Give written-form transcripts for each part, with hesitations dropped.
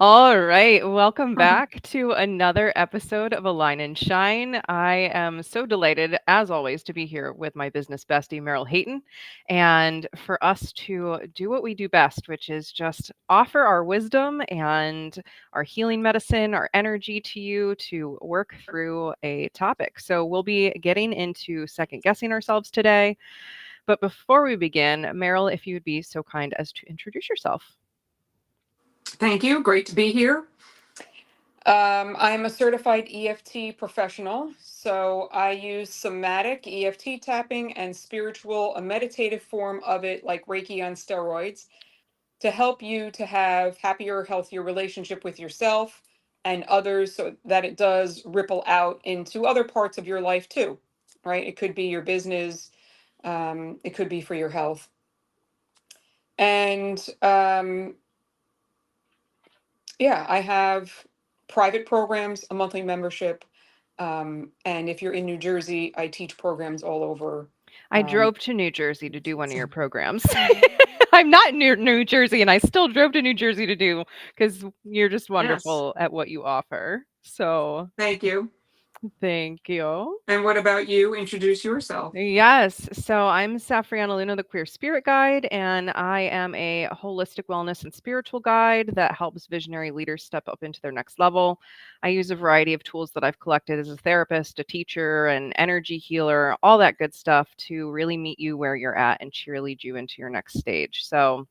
All right, welcome back to another episode of Align and Shine. I am so delighted, as always, to be here with my business bestie, Meryl Hayton, and for us to do what we do best, which is just offer our wisdom and our healing medicine, our energy to you to work through a topic. So, we'll be getting into second guessing ourselves today. But before we begin, Meryl, if you would be so kind as to introduce yourself. Thank you. Great to be here. I'm a certified EFT professional, so I use somatic EFT tapping and spiritual, a meditative form of it, like Reiki on steroids, to help you to have happier, healthier relationship with yourself and others, so that it does ripple out into other parts of your life too, right? It could be your business, it could be for your health, and yeah, I have private programs, a monthly membership. And if you're in New Jersey, I teach programs all over. I Um, drove to New Jersey to do one of your programs. I'm not near New Jersey, and I still drove to New Jersey to do because you're just yes, wonderful at what you offer. So thank you. thank you. And what about you? Introduce yourself. Yes. So I'm Safrianna Lughna, the Queer Spirit Guide, and I am a holistic wellness and spiritual guide that helps visionary leaders step up into their next level. I use a variety of tools that I've collected as a therapist, a teacher, an energy healer, all that good stuff to really meet you where you're at and cheerlead you into your next stage. So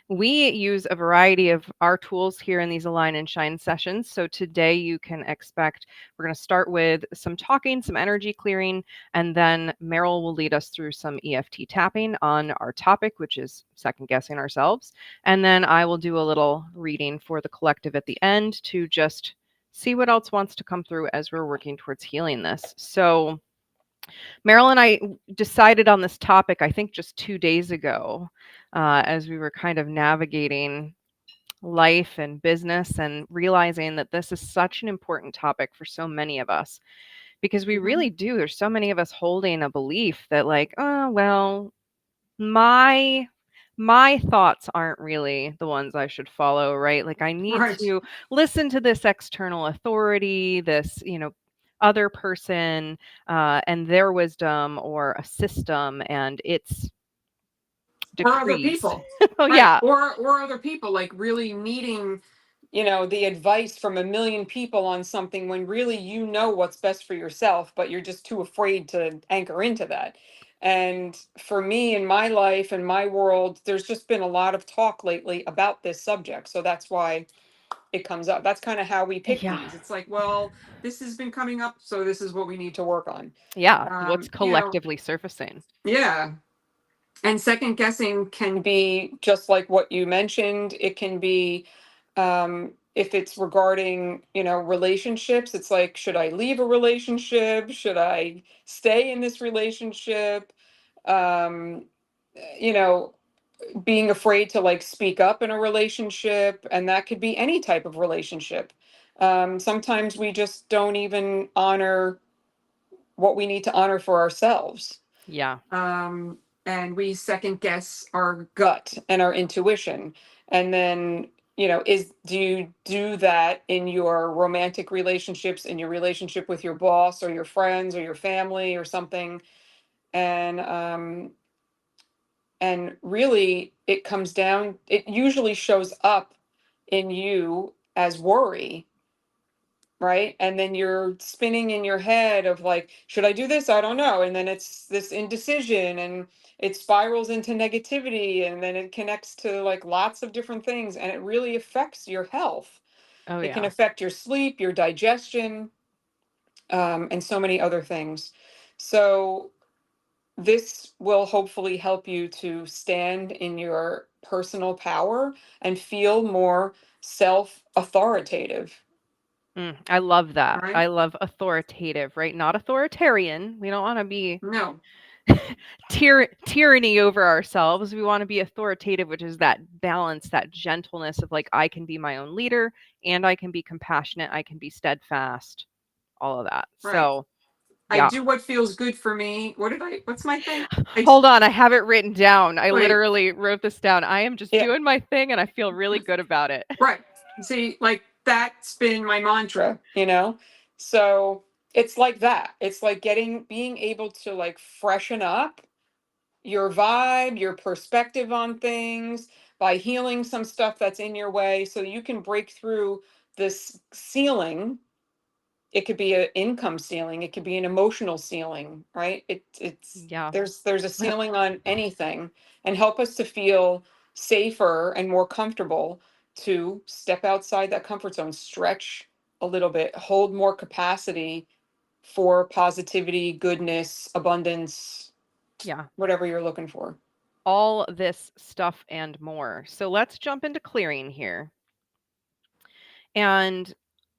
we use a variety of our tools here in these Align and Shine sessions. So today you can expect we're going to start with some talking, some energy clearing, and then Meryl will lead us through some EFT tapping on our topic, which is second guessing ourselves. And then I will do a little reading for the collective at the end to just see what else wants to come through as we're working towards healing this. So Meryl and I decided on this topic, I think just 2 days ago, as we were kind of navigating life and business and realizing that this is such an important topic for so many of us because we Mhm. really do. There's so many of us holding a belief that, like, oh, well, my my thoughts aren't really the ones I should follow, right? Like I need Right. to listen to this external authority, this, other person and their wisdom or a system and its Or other decrees. people. Oh Right. yeah. Or other people, like really needing, the advice from a million people on something when really what's best for yourself, but you're just too afraid to anchor into that. And for me in my life and my world, there's just been a lot of talk lately about this subject. So that's why it comes up. That's kind of how we pick Yeah. these. It's like, well, this has been coming up, so this is what we need to work on. Yeah. What's You know, collectively surfacing? yeah. And second guessing can be just like what you mentioned. It can be, if it's regarding, relationships, it's like, should I leave a relationship? Should I stay in this relationship? Um, you know, Being afraid to like speak up in a relationship, and that could be any type of relationship. Sometimes we just don't even honor what we need to honor for ourselves. Yeah. um, and we second guess our gut and our intuition. And then, is do you do that in your romantic relationships, in your relationship with your boss or your friends or your family or something? And really, it comes down. It usually shows up in you as worry, right? And then you're spinning in your head of like, should I do this? I don't know. And then it's this indecision, and it spirals into negativity, and then it connects to like lots of different things, and it really affects your health. Oh It can yeah. affect your sleep, your digestion, and so many other things. So this will hopefully help you to stand in your personal power and feel more self authoritative. I love that. Right? I love authoritative, right? Not authoritarian. We don't want to be No. tyranny over ourselves. We want to be authoritative, which is that balance, that gentleness of like, I can be my own leader and I can be compassionate. I can be steadfast, all of that. Right. So, I yeah. do what feels good for me. What's my thing? I, Hold on. I have it written down. I wait, literally wrote this down. I am just yeah, doing my thing and I feel really good about it. right. See, like that's been my mantra, you know? So it's like that. It's like being able to like freshen up your vibe, your perspective on things by healing some stuff that's in your way so you can break through this ceiling. It could be an income ceiling, it could be an emotional ceiling, right? It's Yeah. there's a ceiling on anything, and help us to feel safer and more comfortable to step outside that comfort zone, stretch a little bit, hold more capacity for positivity, goodness, abundance, Yeah. whatever you're looking for. All this stuff and more. So let's jump into clearing here. And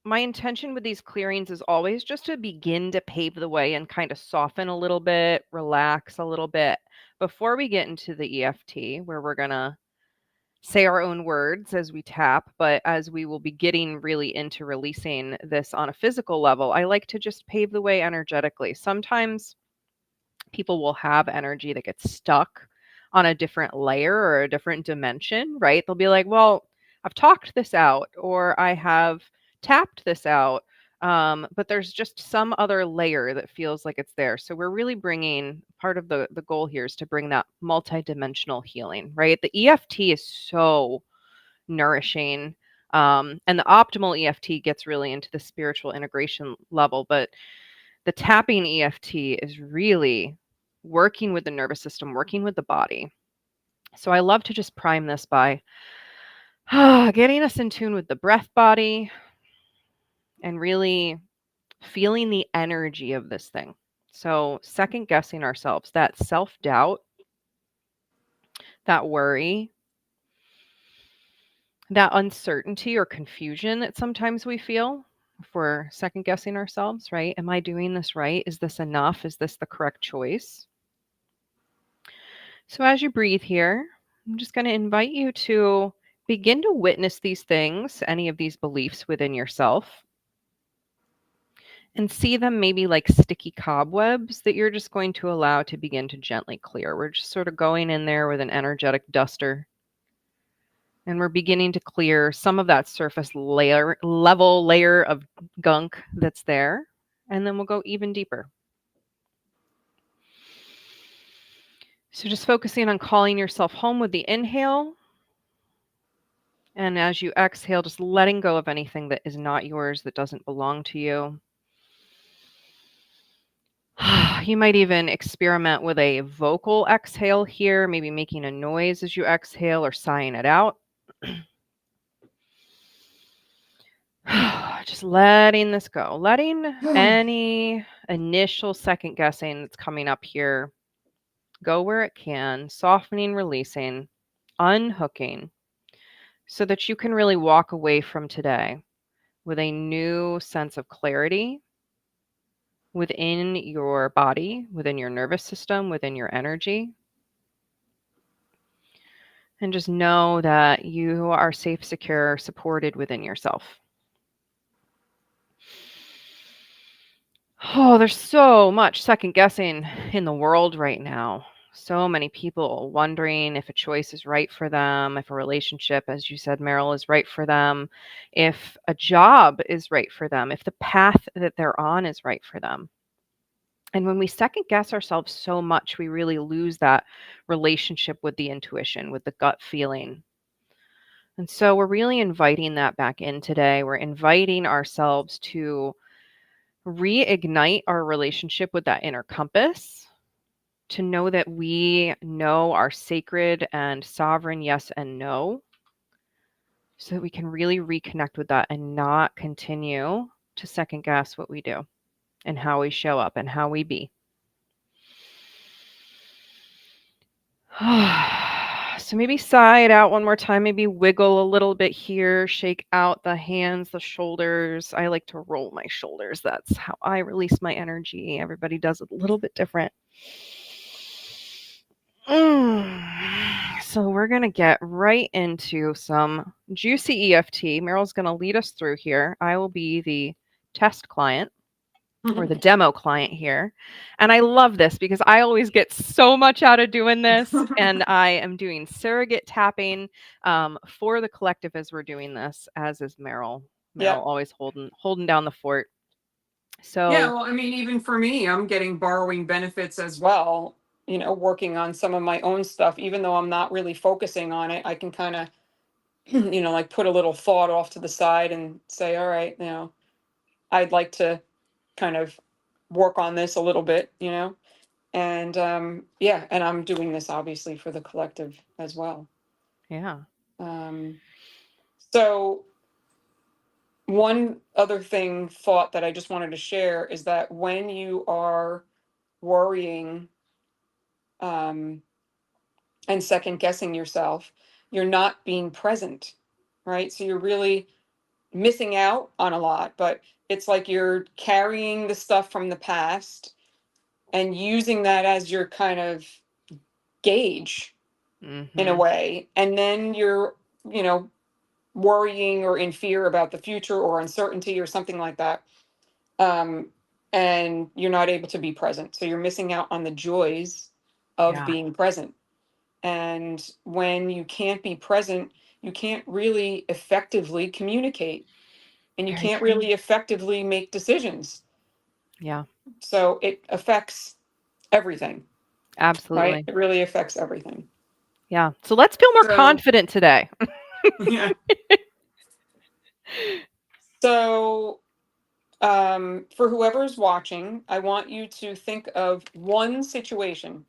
my intention with these clearings is always just to begin to pave the way and kind of soften a little bit, relax a little bit before we get into the EFT, where we're going to say our own words as we tap. But as we will be getting really into releasing this on a physical level, I like to just pave the way energetically. Sometimes people will have energy that gets stuck on a different layer or a different dimension, right? They'll be like, well, I've talked this out or I have tapped this out. But there's just some other layer that feels like it's there. So we're really bringing part of the goal here is to bring that multidimensional healing, right? The EFT is so nourishing. And the optimal EFT gets really into the spiritual integration level, but the tapping EFT is really working with the nervous system, working with the body. So I love to just prime this by getting us in tune with the breath body and really feeling the energy of this thing. So second guessing ourselves, that self-doubt, that worry, that uncertainty or confusion that sometimes we feel if we're second guessing ourselves, right? Am I doing this right? Is this enough? Is this the correct choice? So, as you breathe here, I'm just going to invite you to begin to witness these things, any of these beliefs within yourself, and see them maybe like sticky cobwebs that you're just going to allow to begin to gently clear. We're just sort of going in there with an energetic duster, and we're beginning to clear some of that surface layer of gunk that's there, and then we'll go even deeper. So, just focusing on calling yourself home with the inhale. And as you exhale, just letting go of anything that is not yours, that doesn't belong to you. You might even experiment with a vocal exhale here, maybe making a noise as you exhale or sighing it out. Just letting this go, letting any initial second guessing that's coming up here go where it can, softening, releasing, unhooking, so that you can really walk away from today with a new sense of clarity within your body, within your nervous system, within your energy. And just know that you are safe, secure, supported within yourself. Oh, there's so much second guessing in the world right now. So many people wondering if a choice is right for them, if a relationship, as you said, Meryl, is right for them, if a job is right for them, if the path that they're on is right for them. And when we second guess ourselves so much, we really lose that relationship with the intuition, with the gut feeling. And so we're really inviting that back in today. We're inviting ourselves to reignite our relationship with that inner compass, to know that we know our sacred and sovereign yes and no, so that we can really reconnect with that and not continue to second guess what we do and how we show up and how we be. So maybe sigh it out one more time, maybe wiggle a little bit here, shake out the hands, the shoulders. I like to roll my shoulders. That's how I release my energy. Everybody does it a little bit different. So we're going to get right into some juicy EFT. Meryl's going to lead us through here. I will be the test client. or the demo client here. And I love this because I always get so much out of doing this. And I am doing surrogate tapping for the collective as we're doing this, as is Meryl. Yeah. Meryl always holding down the fort. Yeah, So well, I mean, even for me, I'm getting borrowing benefits as well, working on some of my own stuff, even though I'm not really focusing on it, I can kind of, like put a little thought off to the side and say, all right, I'd like to kind of work on this a little bit, and yeah, and I'm doing this obviously for the collective as well. yeah. Um, so one other thought that I just wanted to share is that when you are worrying, um, and second guessing yourself, you're not being present, right? So you're really missing out on a lot, but it's like you're carrying the stuff from the past and using that as your kind of gauge in a Hmm. way. And then you're, you know, worrying or in fear about the future or uncertainty or something like that. Um, and you're not able to be present. So you're missing out on the joys of Yeah. being present. And when you can't be present, you can't really effectively communicate and you Very can't true. really effectively make decisions. Yeah. So it affects everything, right? Absolutely. It really affects everything. Yeah. So let's feel more So, confident today. yeah. So, for whoever's watching, I want you to think of one situation,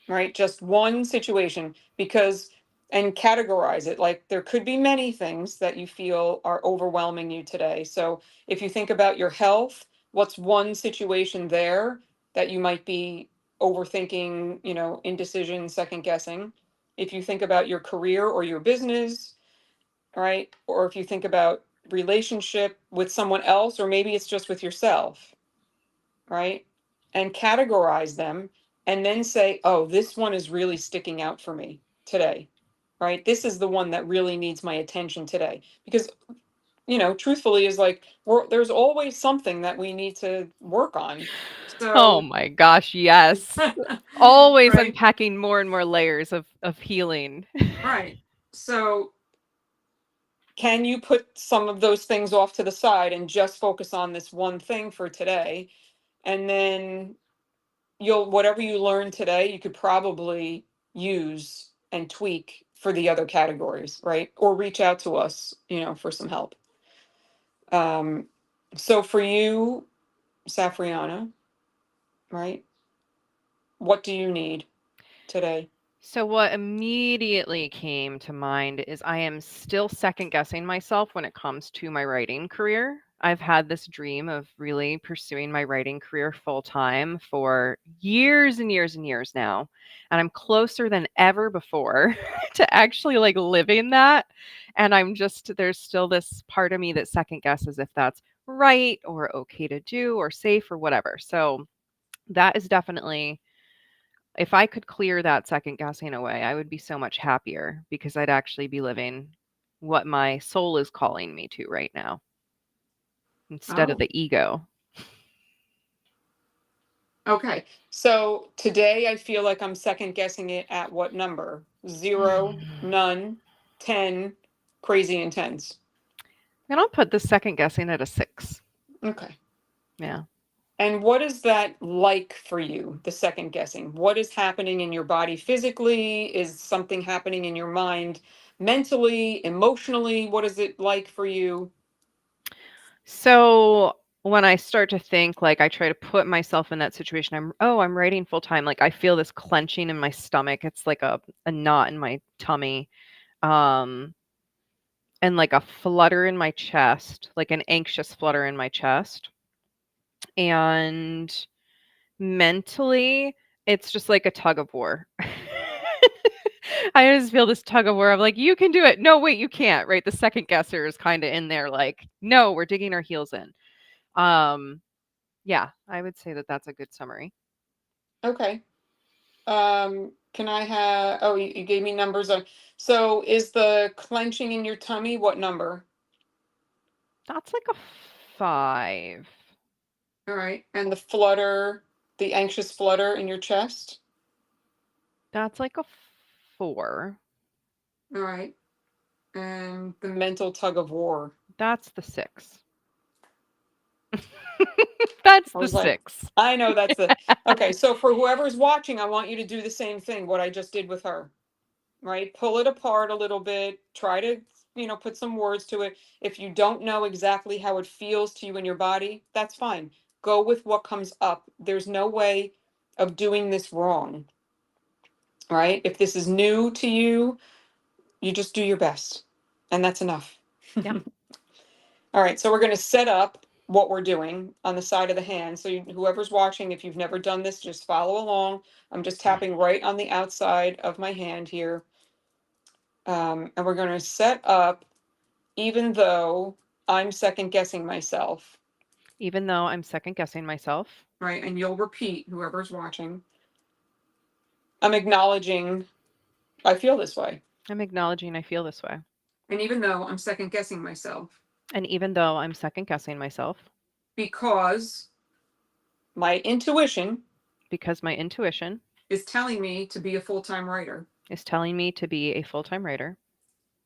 right? Just one situation, because and categorize it. Like there could be many things that you feel are overwhelming you today. So if you think about your health, what's one situation there that you might be overthinking, indecision, second guessing? If you think about your career or your business, right? Or if you think about relationship with someone else, or maybe it's just with yourself, right? And categorize them and then say, oh, this one is really sticking out for me today, right? This is the one that really needs my attention today. Because, truthfully, is like, there's always something that we need to work on. Oh So, my gosh, yes. Always right, unpacking more and more layers of healing. right. So, can you put some of those things off to the side and just focus on this one thing for today? And then whatever you learn today, you could probably use and tweak for the other categories, right? Or reach out to us, for some help. Um, so for you, Safriana, right? What do you need today? So what immediately came to mind is I am still second guessing myself when it comes to my writing career. I've had this dream of really pursuing my writing career full time for years and years and years now. And I'm closer than ever before to actually like living that. And there's still this part of me that second guesses if that's right or okay to do or safe or whatever. So that is definitely, if I could clear that second guessing away, I would be so much happier because I'd actually be living what my soul is calling me to right now instead of Oh, the ego. okay. So today I feel like I'm second guessing it at what number? Zero, Mm. none, 10, crazy intense. And I'll put the second guessing at a 6. Okay. Yeah. And what is that like for you, the second guessing? What is happening in your body physically? Is something happening in your mind mentally, emotionally? What is it like for you? So when I start to think, like I try to put myself in that situation, I'm writing full time. Like I feel this clenching in my stomach. It's like a knot in my tummy. Um, and like a flutter in my chest, like an anxious flutter in my chest. And mentally, it's just like a tug of war. I just feel this tug of war of like, you can do it. No, wait, you can't. Right. The second guesser is kind of in there, like, no, we're digging our heels in. Um, yeah, I would say that that's a good summary. Okay. Can I have, oh, you gave me numbers on, so is the clenching in your tummy what number? That's like a 5. All right. And the flutter, the anxious flutter in your chest. That's like a 4. All right. And the mental tug of war. That's the 6. That's I the was like, 6. I know that's the, okay. So for whoever's watching, I want you to do the same thing, what I just did with her, right? Pull it apart a little bit, try to, put some words to it. If you don't know exactly how it feels to you in your body, that's fine. Go with what comes up. There's no way of doing this wrong, right? If this is new to you, you just do your best, and that's enough. Yeah. All right, so we're going to set up what we're doing on the side of the hand. So whoever's watching, if you've never done this, just follow along. I'm just tapping right on the outside of my hand here. And we're going to set up, even though I'm second guessing myself, Even though I'm second guessing myself, right? And you'll repeat, whoever's watching. I'm acknowledging I feel this way. I'm acknowledging I feel this way. And even though I'm second guessing myself, And even though I'm second guessing myself, because my intuition because my intuition is telling me to be a full-time writer, is telling me to be a full-time writer,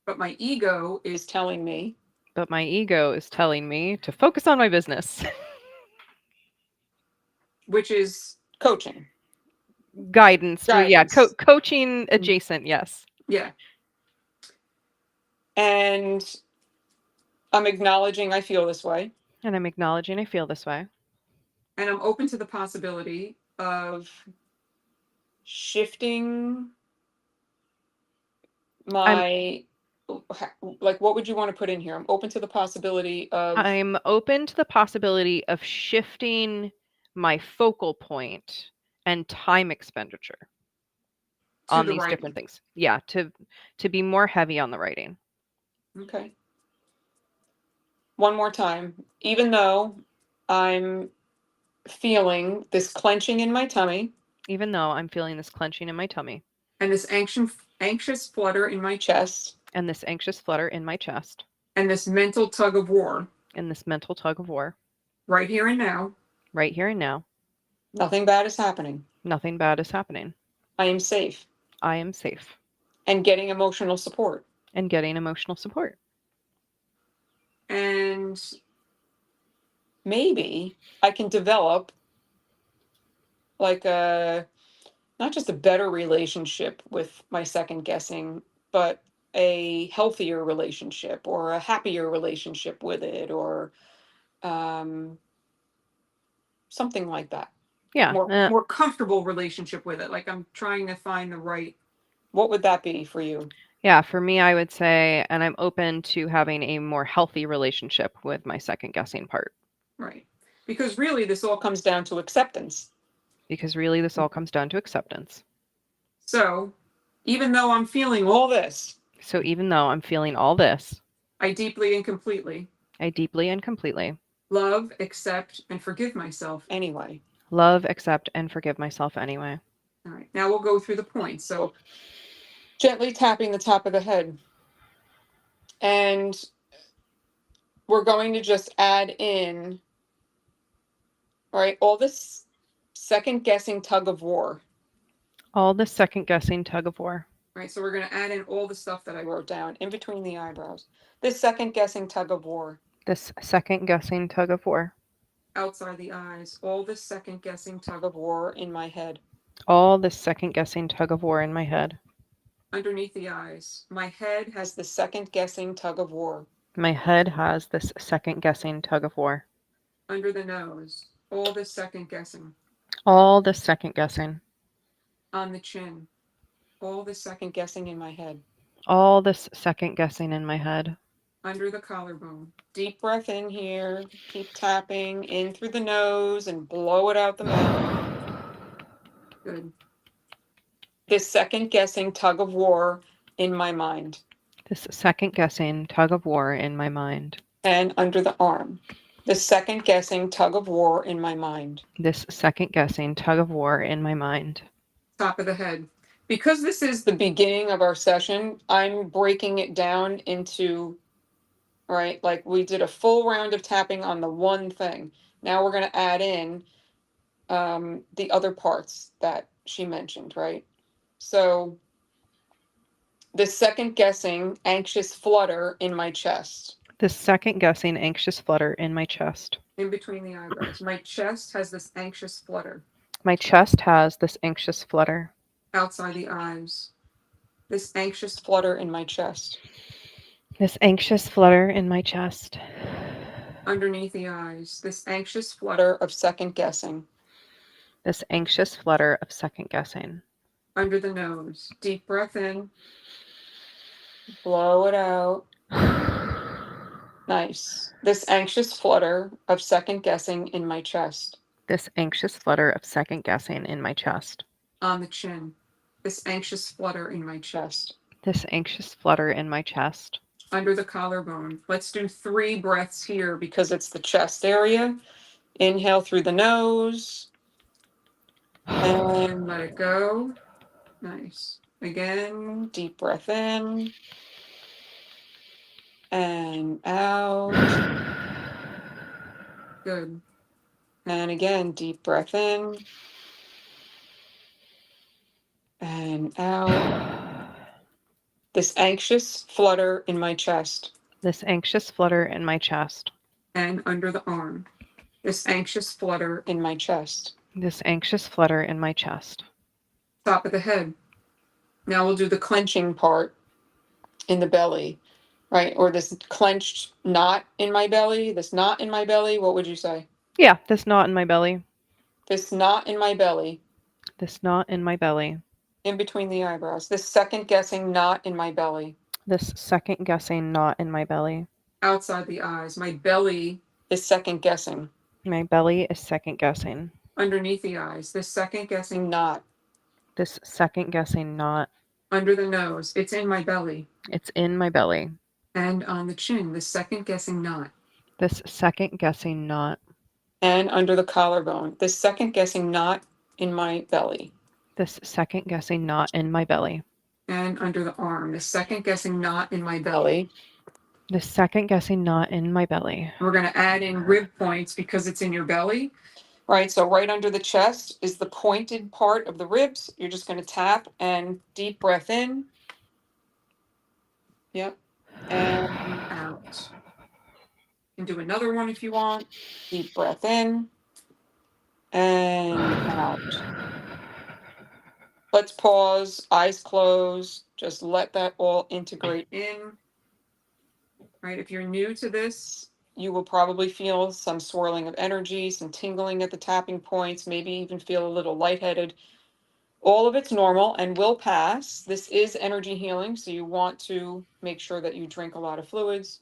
but my ego is telling me, but my ego is telling me to focus on my business. which is coaching. Guidance. Well, yeah, Guidance. coaching adjacent, yes. Yeah. And I'm acknowledging I feel this way. And I'm acknowledging I feel this way. And I'm open to the possibility of shifting my, like, what would you want to put in here? I'm open to the possibility of I'm open to the possibility of shifting my focal point and time expenditure to on the these right. different things. Yeah, to be more heavy on the writing. Okay. One more time. Even though I'm feeling this clenching in my tummy Even though I'm feeling this clenching in my tummy and this anxious flutter in my chest and this anxious flutter in my chest and this mental tug of war and this mental tug of war right here and now, right here and now, nothing bad is happening. nothing bad is happening. I am safe I am safe and getting emotional support. and getting emotional support. And maybe I can develop like not just a better relationship with my second guessing, but a healthier relationship or a happier relationship with it, or um, something like that. Yeah. More comfortable relationship with it. Like I'm trying to find the right. What would that be for you? Yeah, for me, I would say, and I'm open to having a more healthy relationship with my second guessing part. Right. Because really, this all comes down to acceptance. Because really, this all comes down to acceptance. So, even though I'm feeling all this, So even though I'm feeling all this, I deeply and completely I deeply and completely love, accept, and forgive myself anyway. love, accept, and forgive myself anyway. All right. Now we'll go through the points. So, gently tapping the top of the head. And we're going to just add in, all right, all this second guessing tug of war. All the second guessing tug of war. Right, so we're going to add in all the stuff that I wrote down in between the eyebrows. This second guessing tug of war. This second guessing tug of war. Outside the eyes. All this second guessing tug of war in my head. All this second guessing tug of war in my head. Underneath the eyes. My head has the second guessing tug of war. My head has this second guessing tug of war. Under the nose. All this second guessing. All this second guessing. On the chin. All this second guessing in my head. All this second guessing in my head. Under the collarbone. Deep breath in here. Keep tapping in through the nose and blow it out the mouth. Good. This second guessing tug of war in my mind. This second guessing tug of war in my mind. And under the arm. The second guessing tug of war in my mind. This second guessing tug of war in my mind. Top of the head. Because this is the beginning of our session, I'm breaking it down into, right, like we did a full round of tapping on the one thing. Now we're going to add in the other parts that she mentioned, right? So the second guessing, anxious flutter in my chest, The second guessing anxious flutter in my chest. in between the eyebrows. My chest has this anxious flutter. My chest has this anxious flutter. Outside the eyes, this anxious flutter in my chest. This anxious flutter in my chest. Underneath the eyes, this anxious flutter of second guessing. This anxious flutter of second guessing. Under the nose, deep breath in, blow it out. Nice. This anxious flutter of second guessing in my chest. This anxious flutter of second guessing in my chest. On the chin, this anxious flutter in my chest. This anxious flutter in my chest. Under the collarbone. Let's do 3 breaths here because it's the chest area. Inhale through the nose and let it go. Nice. Again, deep breath in and out. Good. And again, deep breath in and out. This anxious flutter in my chest. This anxious flutter in my chest. And under the arm. This anxious flutter in my chest. This anxious flutter in my chest. Top of the head. Now we'll do the clenching part in the belly, right? Or this clenched knot in my belly, this knot in my belly. What would you say? Yeah, this knot in my belly. This knot in my belly. This knot in my belly. In between the eyebrows. This second guessing knot in my belly. This second guessing knot in my belly. Outside the eyes. My belly is second guessing. My belly is second guessing. Underneath the eyes. This second guessing knot. This second guessing knot. Under the nose. It's in my belly. It's in my belly. And on the chin. This second guessing knot. This second guessing knot. And under the collarbone. This second guessing knot in my belly. This second guessing knot in my belly. And under the arm. This second guessing knot in my belly. This second guessing knot in my belly. We're going to add in rib points because it's in your belly. Right, so right under the chest is the pointed part of the ribs. You're just going to tap and deep breath in. Yep. And out. You can do another one if you want. Deep breath in and out. Let's pause, eyes closed. Just let that all integrate in. Right, if you're new to this, you will probably feel some swirling of energy, some tingling at the tapping points, maybe even feel a little lightheaded. All of it's normal and will pass. This is energy healing, so you want to make sure that you drink a lot of fluids,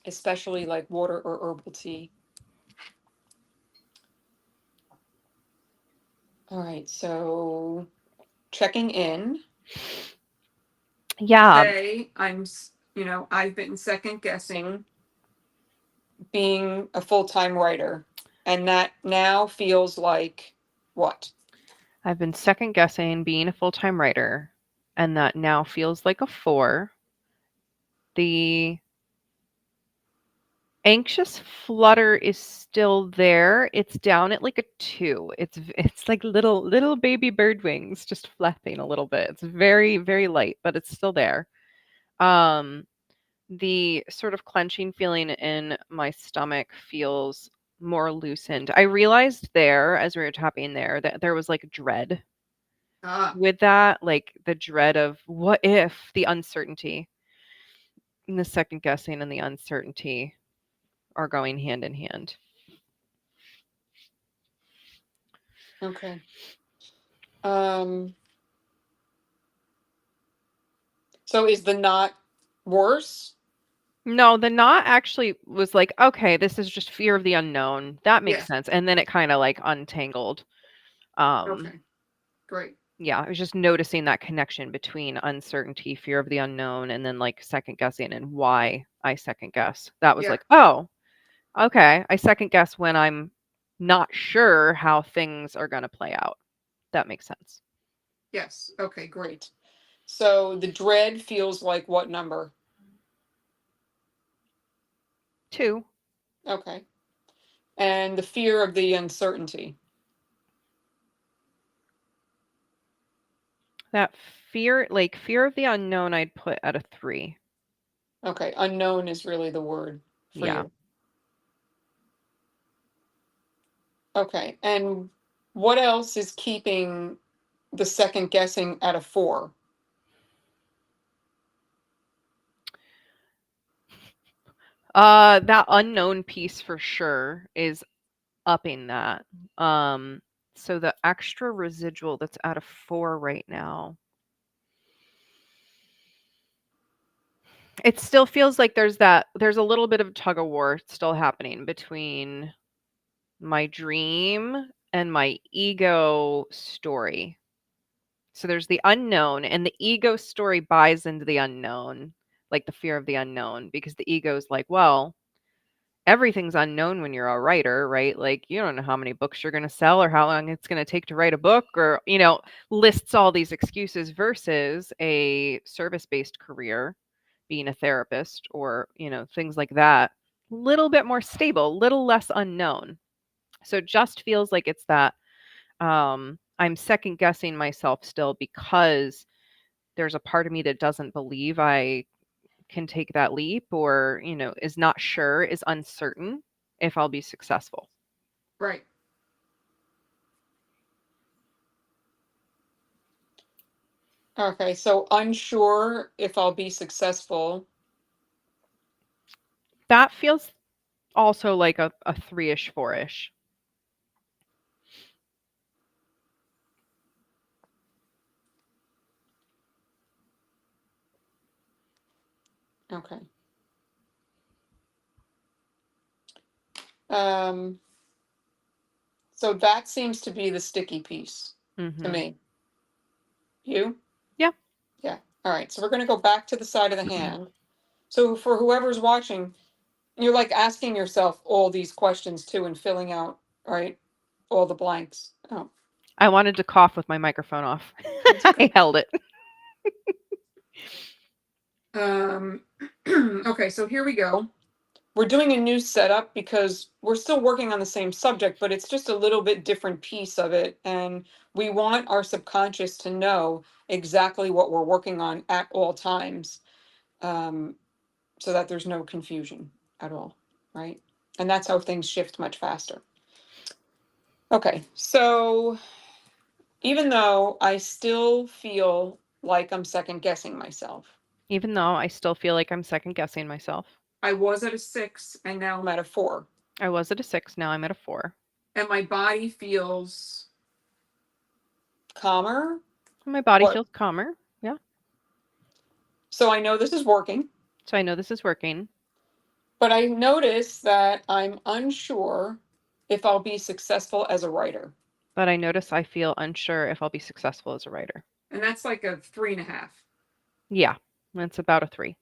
especially like water or herbal tea. All right, so checking in. Yeah. Today, I've been second guessing being a full-time writer, and that now feels like what? I've been second guessing being a full-time writer, and that now feels like a 4. The anxious flutter is still there. It's down at like a 2. It's like little baby bird wings just flapping a little bit. It's very, very light, but it's still there. The sort of clenching feeling in my stomach feels more loosened. I realized there, as we were tapping there, that there was like dread with that, like the dread of what if, the uncertainty, and the second guessing and the uncertainty are going hand in hand. Okay. So is the knot worse? No, the knot actually was like, okay, this is just fear of the unknown. That makes Yeah. sense. And then it kind of like untangled. Okay, great. Yeah, I was just noticing that connection between uncertainty, fear of the unknown, and then like second guessing and why I second guess. That was Yeah. like, oh, okay. I second guess when I'm not sure how things are going to play out. That makes sense. Yes. Okay, great. So the dread feels like what number? 2. Okay. And the fear of the uncertainty. That fear, like fear of the unknown, I'd put at a 3. Okay. Unknown is really the word for Yeah. you. Okay. And what else is keeping the second guessing at a 4? That unknown piece for sure is upping that. Um, so the extra residual that's at a 4 right now. It still feels like there's a little bit of tug of war still happening between my dream and my ego story. So there's the unknown, and the ego story buys into the unknown, like the fear of the unknown, because the ego is like, well, everything's unknown when you're a writer, right? Like you don't know how many books you're going to sell or how long it's going to take to write a book or, lists all these excuses versus a service-based career, being a therapist or, things like that. Little bit more stable, little less unknown. So it just feels like it's that I'm second guessing myself still because there's a part of me that doesn't believe I can take that leap or, is not sure, is uncertain if I'll be successful. Right. Okay. So unsure if I'll be successful. That feels also like a 3-ish, 4-ish. Okay. Um, so that seems to be the sticky piece to Mhm. me. You? Yeah. Yeah. All right. So we're going to go back to the side of the hand. So for whoever's watching, you're like asking yourself all these questions too and filling out, right? All the blanks. Oh, I wanted to cough with my microphone off. that's okay. I held it. Um, okay, so here we go. We're doing a new setup because we're still working on the same subject, but it's just a little bit different piece of it. And we want our subconscious to know exactly what we're working on at all times, um, so that there's no confusion at all, right? And that's how things shift much faster. Okay, so even though I still feel like I'm second guessing myself, Even though I still feel like I'm second guessing myself. I was at a 6 and now I'm at a 4. I was at a 6, now I'm at a 4. And my body feels calmer. My body What? feels calmer. Yeah. So I know this is working, So I know this is working, but I notice that I'm unsure if I'll be successful as a writer. but I notice I feel unsure if I'll be successful as a writer. And that's like a 3.5. Yeah. That's about a 3.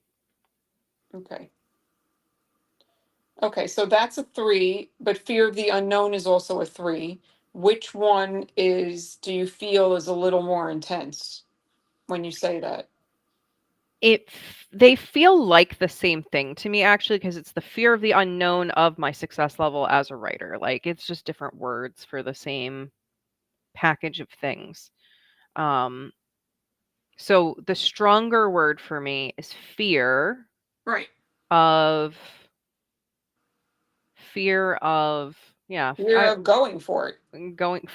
Okay. Okay, so that's a 3, but fear of the unknown is also a 3. Which one do you feel is a little more intense when you say that? They feel like the same thing to me actually because it's the fear of the unknown of my success level as a writer. Like it's just different words for the same package of things. Um, so the stronger word for me is Right. of fear of yeah, Fear of going for it. going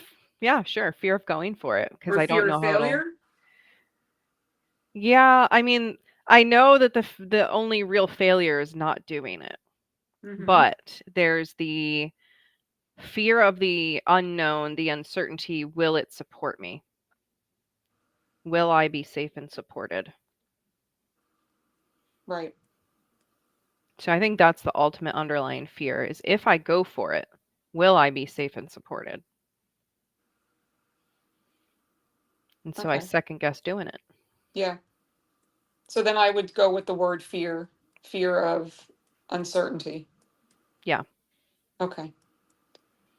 yeah, sure, fear of going for it because Or I don't fear of know how it'll. failure? Yeah, I mean, I know that the only real failure is not doing it. Mm-hmm. But there's the fear of the unknown, the uncertainty. Will it support me? Will I be safe and supported? Right. So I think that's the ultimate underlying fear is if I go for it, will I be safe and supported? And so I Okay. second guess doing it. Yeah. So then I would go with the word fear, fear of uncertainty. Yeah. Okay.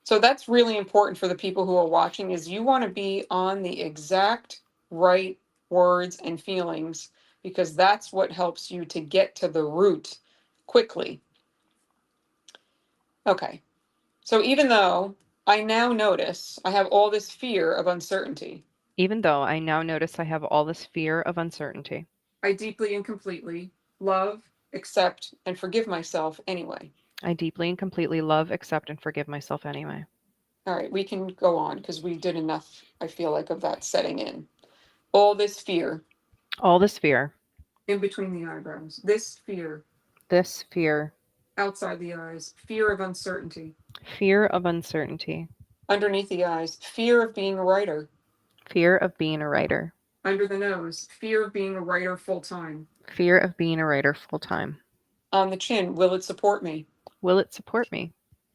So that's really important for the people who are watching is you want to be on the exact right words and feelings because that's what helps you to get to the root quickly. Okay. So even though I now notice I have all this fear of uncertainty, Even though I now notice I have all this fear of uncertainty, I deeply and completely love, accept, and forgive myself anyway. I deeply and completely love, accept, and forgive myself anyway. All right, we can go on because we did enough, I feel like, of that setting in. All this fear All this fear, in between the eyebrows, this fear this fear, outside the eyes, fear of uncertainty, fear of uncertainty, underneath the eyes, fear of being a writer, fear of being a writer, under the nose, fear of being a writer full time, fear of being a writer full time. on the chin, will it support me, Will it support me?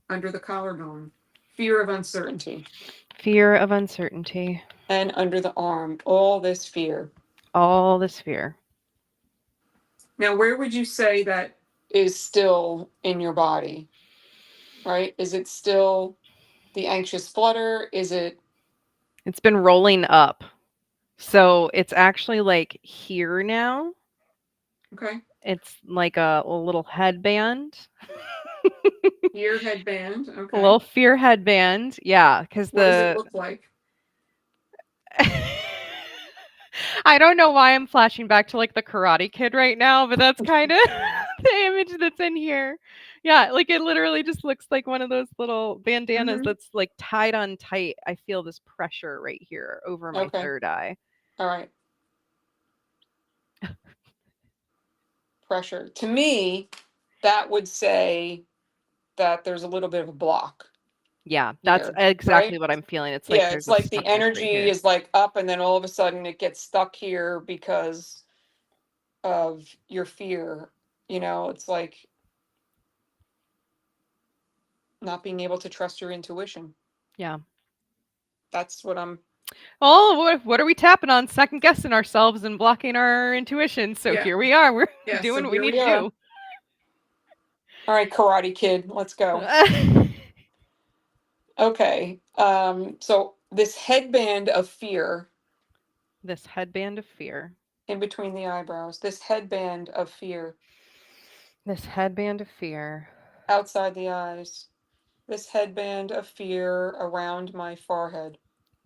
under the collarbone, fear of uncertainty, Fear of uncertainty, and under the arm, all this fear. all this fear. Now, where would you say that is still in your body, right? Is it still the anxious flutter? Is it It's been rolling up. So it's actually like here now. okay? It's like a little headband, Ear headband, a okay. little fear headband. Yeah, because What does it the look like? I don't know why I'm flashing back to like the Karate Kid right now, but that's kind of the image that's in here. Yeah, like it literally just looks like one of those little bandanas Mm-hmm. that's like tied on tight. I feel this pressure right here over my Okay. third eye. All right. Pressure. To me, that would say that there's a little bit of a block Yeah, that's here, exactly right? what I'm feeling. It's like Yeah, it's there's a like the stuckness right energy here. is like up and then all of a sudden it gets stuck here because of your fear. It's like not being able to trust your intuition. Yeah. That's what I'm, Oh, what are we tapping on? Second guessing ourselves and blocking our intuition. So yeah. here we are. We're Yeah, so doing what we here need we to are. do. All right, Karate Kid, let's go. Okay. So this headband of fear This headband of fear. in between the eyebrows, this headband of fear This headband of fear. outside the eyes, this headband of fear around my forehead,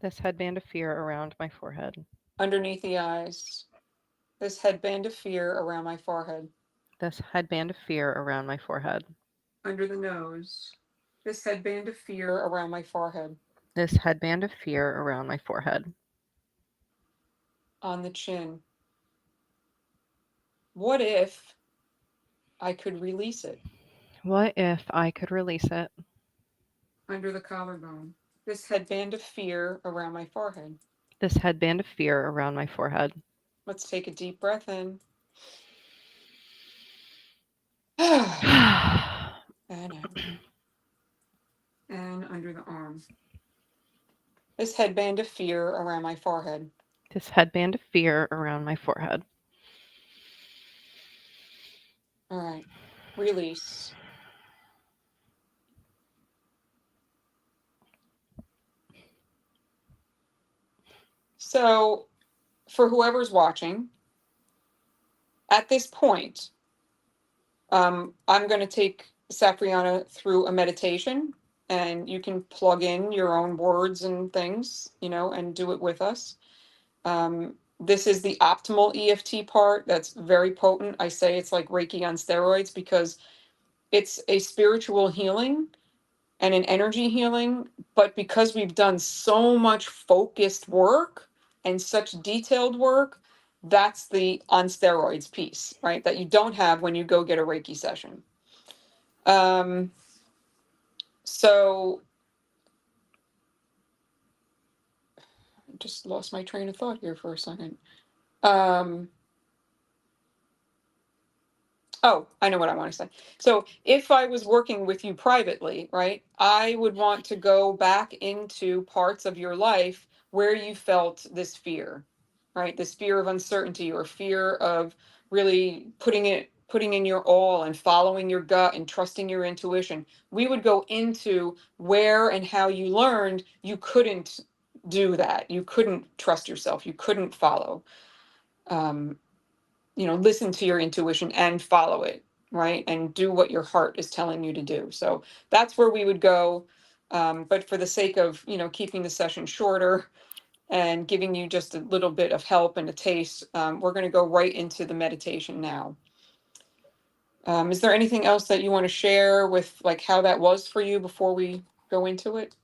This headband of fear around my forehead. underneath the eyes, this headband of fear around my forehead, This headband of fear around my forehead. under the nose, this headband of fear around my forehead, This headband of fear around my forehead. on the chin. What if I could release it? What if I could release it? Under the collarbone, this headband of fear around my forehead. This headband of fear around my forehead. Let's take a deep breath in. And out. And under the arm. This headband of fear around my forehead. This headband of fear around my forehead. All right. Release. So, for whoever's watching, at this point, I'm going to take Safrianna through a meditation, and you can plug in your own words and things, and do it with us. This is the optimal EFT part that's very potent. I say it's like Reiki on steroids because it's a spiritual healing and an energy healing. But because we've done so much focused work and such detailed work, that's the on steroids piece, right? That you don't have when you go get a Reiki session. Um, so I just lost my train of thought here for a second. Um, Oh, I know what I want to say. So if I was working with you privately, right, I would want to go back into parts of your life where you felt this fear, right? This fear of uncertainty or fear of really putting in your all and following your gut and trusting your intuition. We would go into where and how you learned you couldn't do that. You couldn't trust yourself. You couldn't follow. Um, Listen to your intuition and follow it, right? And do what your heart is telling you to do. So that's where we would go. But for the sake of, keeping the session shorter and giving you just a little bit of help and a taste, we're going to go right into the meditation now. Is there anything else that you want to share with like how that was for you before we go into it?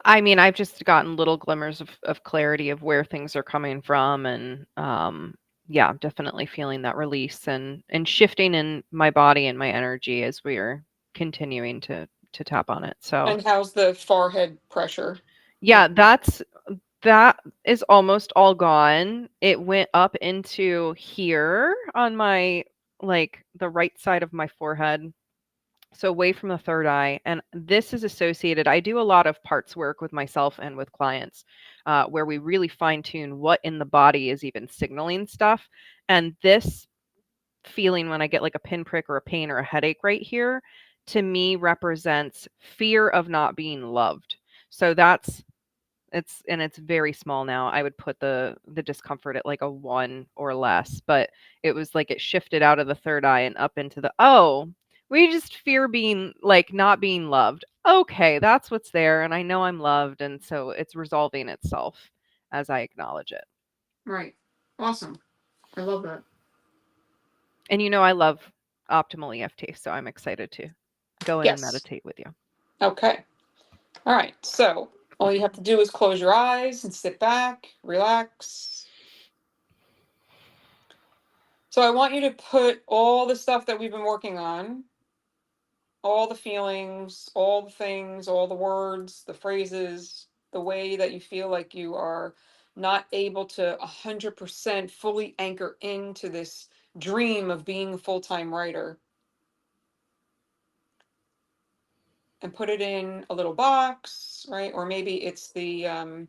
I mean, I've just gotten little glimmers of clarity of where things are coming from, and yeah, definitely feeling that release and shifting in my body and my energy as we are continuing to tap on it. So And how's the forehead pressure? yeah, that is almost all gone. It went up into here on my like the right side of my forehead, so away from the third eye. And this is associated, I do a lot of parts work with myself and with clients, where we really fine tune what in the body is even signaling stuff. And this feeling when I get like a pinprick or a pain or a headache right here, to me represents fear of not being loved. So it's very small now. I would put the discomfort at like a 1 or less, but it was like it shifted out of the third eye and up into the, oh, we just fear being like not being loved. Okay, that's what's there, and I know I'm loved, and so it's resolving itself as I acknowledge it. Right. Awesome. I love that. And I love optimal EFT, so I'm excited to go in and Yes. meditate with you. Okay. All right. So all you have to do is close your eyes and sit back, relax. So I want you to put all the stuff that we've been working on, all the feelings, all the things, all the words, the phrases, the way that you feel like you are not able to 100% fully anchor into this dream of being a full-time writer, and put it in a little box, right? Or maybe it's the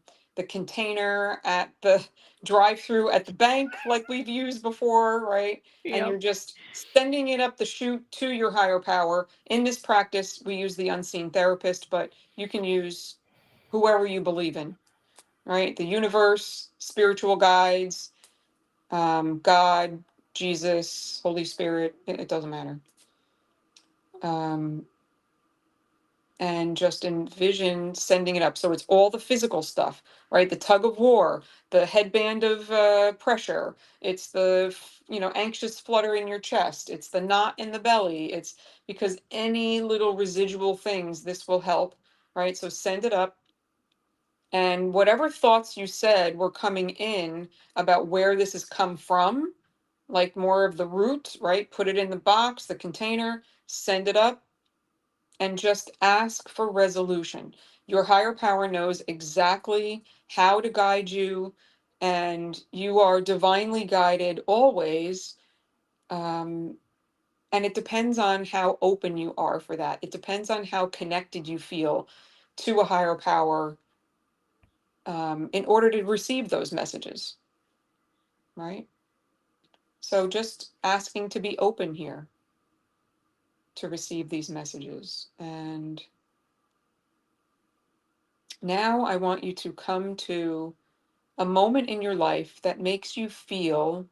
container at the drive-through at the bank, like we've used before, right? And Yep. you're just sending it up the chute to your higher power. In this practice, we use the unseen therapist, but you can use whoever you believe in, right? The universe, spiritual guides, God, Jesus, Holy Spirit. It doesn't matter. Um, and just envision sending it up. So it's all the physical stuff, right? The tug of war, the headband of pressure. It's the anxious flutter in your chest. It's the knot in the belly. It's because any little residual things, this will help, right? So send it up. And whatever thoughts you said were coming in about where this has come from, like more of the root, right? Put it in the box, the container, send it up, and just ask for resolution. Your higher power knows exactly how to guide you, and you are divinely guided always. Um, and it depends on how open you are for that. It depends on how connected you feel to a higher power, in order to receive those messages, right? So just asking to be open here to receive these messages. And now I want you to come to a moment in your life that makes you feel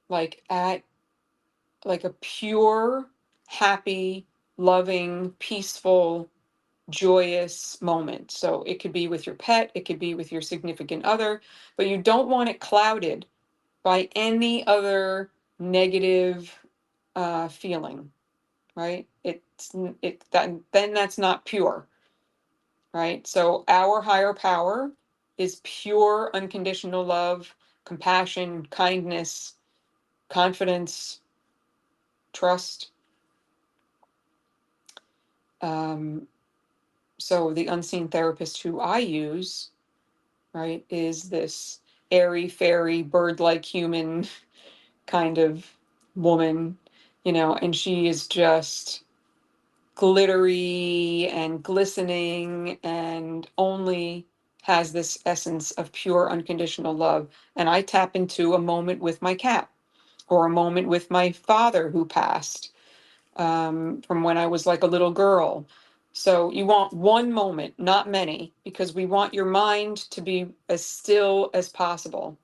like at like a pure, happy, loving, peaceful, joyous moment. So it could be with your pet, it could be with your significant other, but you don't want it clouded by any other negative feeling, right? Then that's not pure, right? So our higher power is pure unconditional love, compassion, kindness, confidence, trust. Um, so the unseen therapist who I use, right, is this airy fairy bird-like human kind of woman, and she is just glittery and glistening and only has this essence of pure unconditional love. And I tap into a moment with my cat or a moment with my father who passed, from when I was like a little girl. So you want one moment, not many, because we want your mind to be as still as possible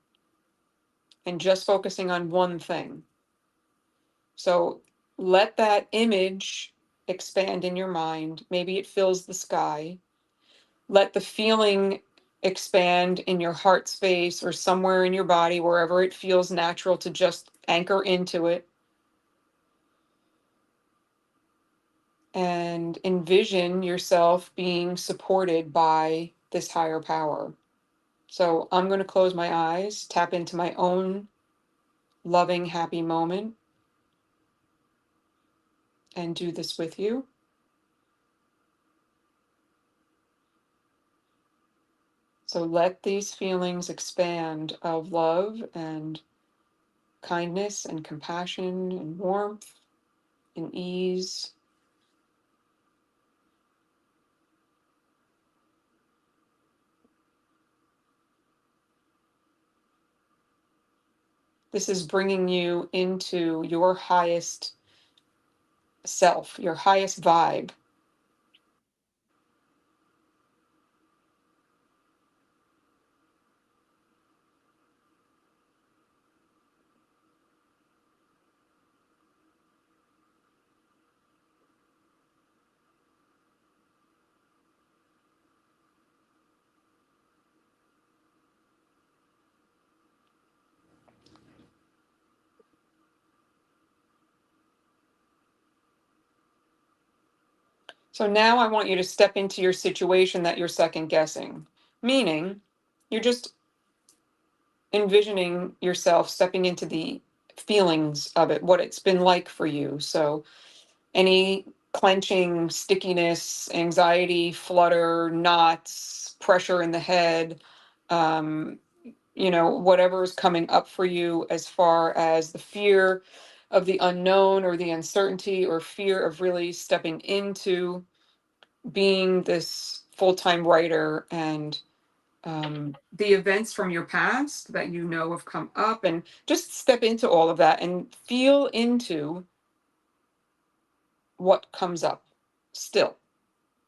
and just focusing on one thing. So let that image expand in your mind. Maybe it fills the sky. Let the feeling expand in your heart space or somewhere in your body, wherever it feels natural to just anchor into it. And envision yourself being supported by this higher power. So I'm going to close my eyes, tap into my own loving, happy moment, and do this with you. So let these feelings expand of love and kindness and compassion and warmth and ease. This is bringing you into your highest self, your highest vibe. So now I want you to step into your situation that you're second guessing, meaning you're just envisioning yourself stepping into the feelings of it, what it's been like for you. So any clenching, stickiness, anxiety, flutter, knots, pressure in the head, um, whatever is coming up for you as far as the fear of the unknown or the uncertainty or fear of really stepping into being this full-time writer, and the events from your past that have come up, and just step into all of that and feel into what comes up still,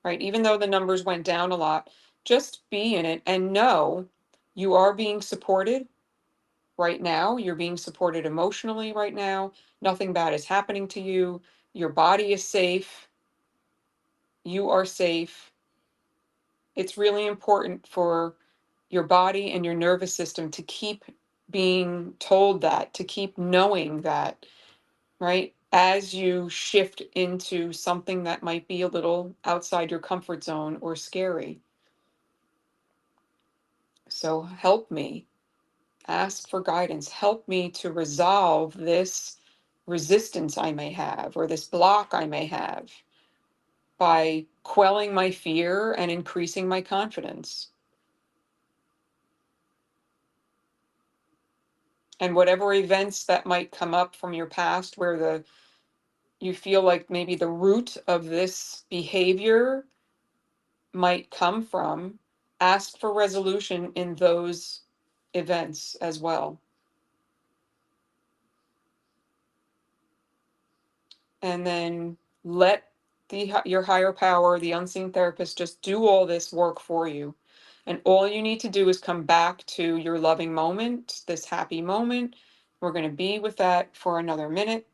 right? Even though the numbers went down a lot, just be in it and know you are being supported right now. You're being supported emotionally right now. Nothing bad is happening to you. Your body is safe. You are safe. It's really important for your body and your nervous system to keep being told that, to keep knowing that, right? As you shift into something that might be a little outside your comfort zone or scary. So help me, ask for guidance, help me to resolve this resistance I may have or this block I may have by quelling my fear and increasing my confidence. And whatever events that might come up from your past where you feel like maybe the root of this behavior might come from, ask for resolution in those events as well. And then let your higher power, the unseen therapist, just do all this work for you. And all you need to do is come back to your loving moment, this happy moment. We're going to be with that for another minute.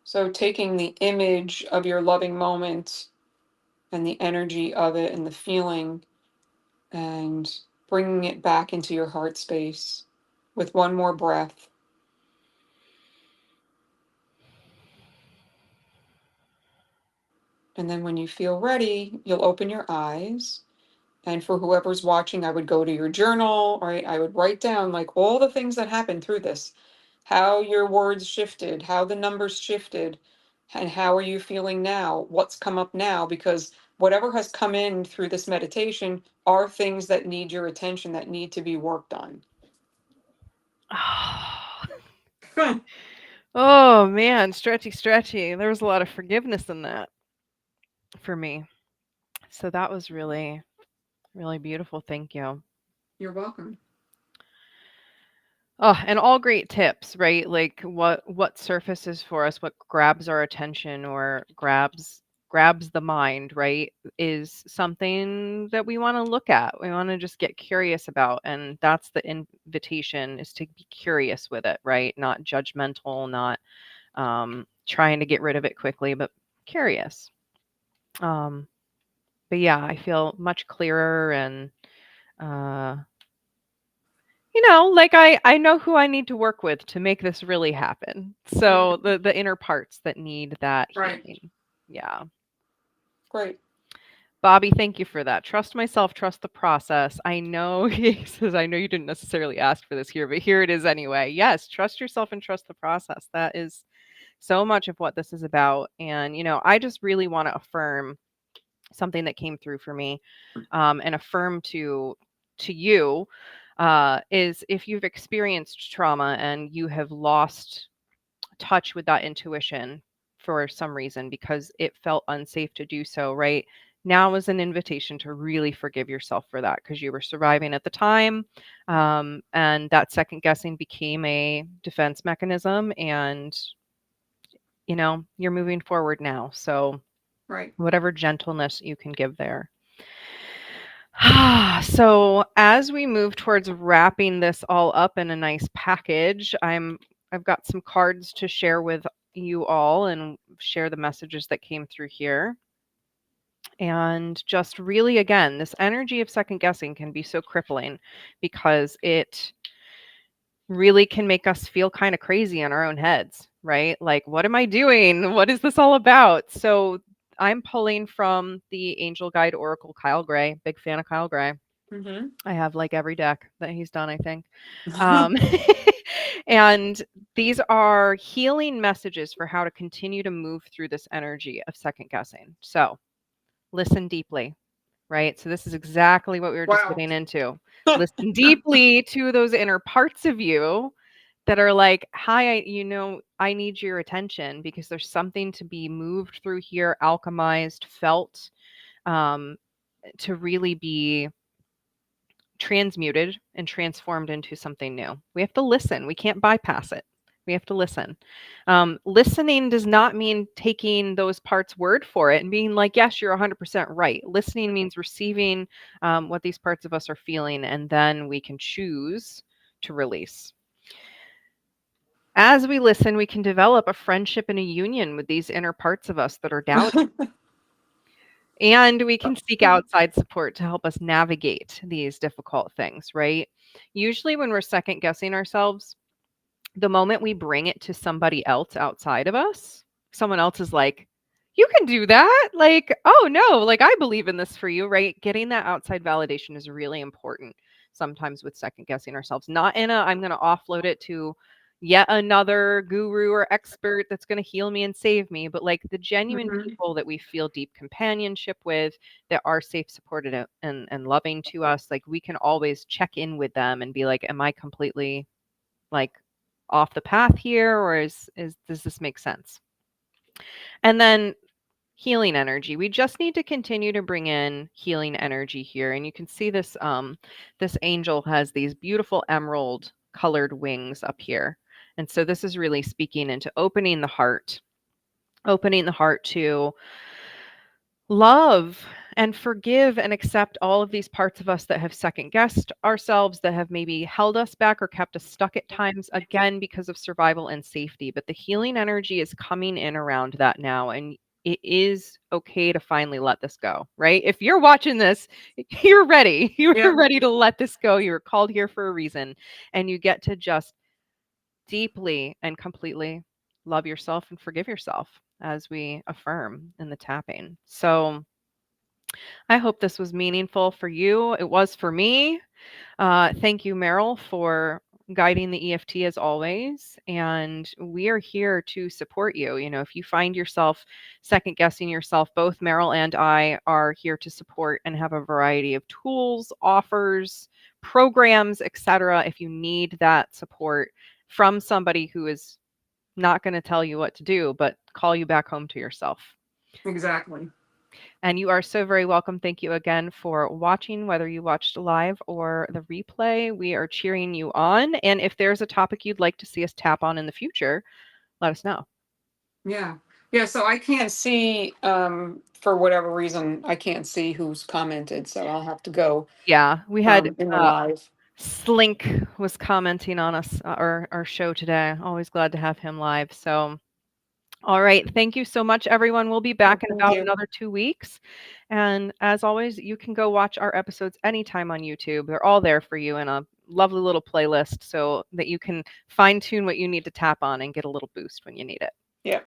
So taking the image of your loving moment and the energy of it and the feeling and bringing it back into your heart space with one more breath. And then when you feel ready, you'll open your eyes. And for whoever's watching, I would go to your journal, right? I would write down like all the things that happened through this. how your words shifted, how the numbers shifted, and how are you feeling now? What's come up now? Because whatever has come in through this meditation are things that need your attention, that need to be worked on. Oh man, stretchy, stretchy. There was a lot of forgiveness in that for me. So that was really, really beautiful. Thank you. You're welcome. Oh, and all great tips, right? Like what surfaces for us, what grabs our attention or grabs the mind, right? Is something that we want to look at. We want to just get curious about, and that's the invitation is to be curious with it, right? Not judgmental, not trying to get rid of it quickly, but curious. Um, but yeah, I feel much clearer and uh like I know who I need to work with to make this really happen. So Mm, the inner parts that need that right. healing. Yeah. Great. Bobby, thank you for that. Trust myself, trust the process. I know he says I know you didn't necessarily ask for this here, but here it is anyway. Yes, trust yourself and trust the process. That is so much of what this is about. And I just really want to affirm something that came through for me, and affirm to you, is if you've experienced trauma and you have lost touch with that intuition for some reason because it felt unsafe to do so, right? Now is an invitation to really forgive yourself for that because you were surviving at the time, and that second guessing became a defense mechanism, and you're moving forward now. So Right. whatever gentleness you can give there. So as we move towards wrapping this all up in a nice package, I've got some cards to share with you all and share the messages that came through here. And just really, again, this energy of second guessing can be so crippling because it really can make us feel kind of crazy in our own heads, right? Like, what am I doing? What is this all about? So I'm pulling from the Angel Guide Oracle Kyle Gray, big fan of Kyle Gray. Mm-hmm. I have like every deck that he's done, I think. Um, and these are healing messages for how to continue to move through this energy of second guessing. So listen deeply, right? So this is exactly what we were just Wow. getting into. Listen deeply to those inner parts of you that are like, hi, I need your attention because there's something to be moved through here, alchemized, felt, um, to really be transmuted and transformed into something new. We have to listen. We can't bypass it. We have to listen. Listening does not mean taking those parts word for it and being like, yes, you're 100% right. Listening means receiving what these parts of us are feeling, and then we can choose to release. As we listen, we can develop a friendship and a union with these inner parts of us that are doubting. And we can seek outside support to help us navigate these difficult things, right? Usually, when we're second guessing ourselves, the moment we bring it to somebody else outside of us, someone else is like, you can do that. Like, oh no, like I believe in this for you, right? Getting that outside validation is really important sometimes with second guessing ourselves. Not in a, I'm going to offload it to yet another guru or expert that's going to heal me and save me, but like the genuine Mm-hmm. people that we feel deep companionship with, that are safe, supported, and loving to us, like we can always check in with them and be like, am I completely like off the path here, or is does this make sense? And then healing energy, we just need to continue to bring in healing energy here, and you can see this this angel has these beautiful emerald colored wings up here, and so this is really speaking into opening the heart to love and forgive and accept all of these parts of us that have second guessed ourselves, that have maybe held us back or kept us stuck at times, again, because of survival and safety. But the healing energy is coming in around that now. And it is okay to finally let this go, right? If you're watching this, you're ready. You're Yeah. ready to let this go. You're called here for a reason. And you get to just deeply and completely love yourself and forgive yourself as we affirm in the tapping. So, I hope this was meaningful for you. It was for me. Thank you, Meryl, for guiding the EFT as always, and we are here to support you. You know, if you find yourself second guessing yourself, both Meryl and I are here to support and have a variety of tools, offers, programs, etc. If you need that support from somebody who is not going to tell you what to do, but call you back home to yourself. Exactly. And you are so very welcome. Thank you again for watching, whether you watched live or the replay. We are cheering you on. And if there's a topic you'd like to see us tap on in the future, let us know. Yeah. Yeah. So I can't see, for whatever reason, I can't see who's commented. So I'll have to go Yeah, we had in the live. Slink was commenting on us, our show today. Always glad to have him live. So, all right. Thank you so much, everyone. We'll be back in Thank about you. another 2 weeks. And as always, you can go watch our episodes anytime on YouTube. They're all there for you in a lovely little playlist so that you can fine tune what you need to tap on and get a little boost when you need it.